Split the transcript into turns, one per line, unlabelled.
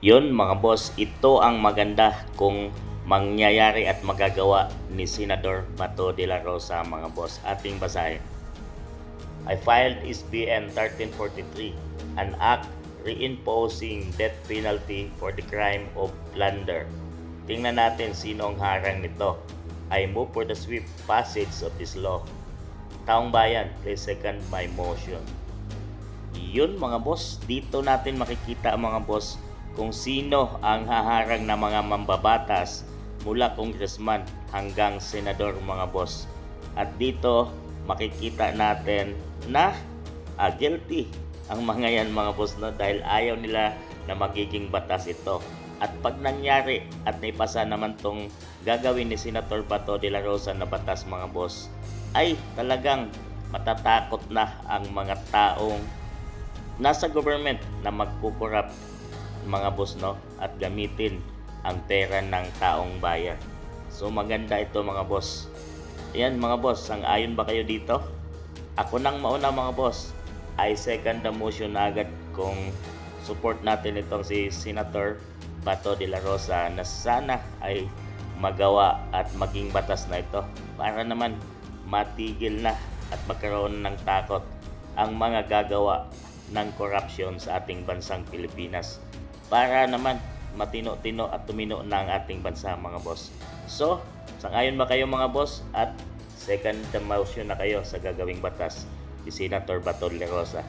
Yun mga boss, ito ang maganda kung mangyayari at magagawa ni Senador Bato de la Rosa mga boss. Ating basahin. I filed SBN 1343, an act reimposing death penalty for the crime of plunder. Tingnan natin sino ang harang nito. I move for the swift passage of this law. Taong bayan, please second my motion. Yun mga boss, dito natin makikita mga boss kung sino ang haharang na mga mambabatas mula congressman hanggang senador mga boss. At dito makikita natin na guilty ang mga yan mga boss, no? Dahil ayaw nila na magiging batas ito. At pag nangyari at naipasa naman tong gagawin ni Senator Bato de la Rosa na batas mga boss, ay talagang matatakot na ang mga taong nasa government na magkukurap mga boss, no, at gamitin ang pera ng taong bayan. So maganda ito mga boss. Ayan mga boss, sang-ayon ba kayo dito? Ako nang mauna mga boss, I second the motion na agad kung support natin itong si Senator Bato de la Rosa na sana ay magawa at maging batas na ito para naman matigil na at magkaroon ng takot ang mga gagawa ng corruption sa ating bansang Pilipinas, para naman matino-tino at tumino na ang ating bansa mga boss. So, sang-ayon ba kayo mga boss at second the motion na kayo sa gagawing batas ni Senator Bato de la Rosa?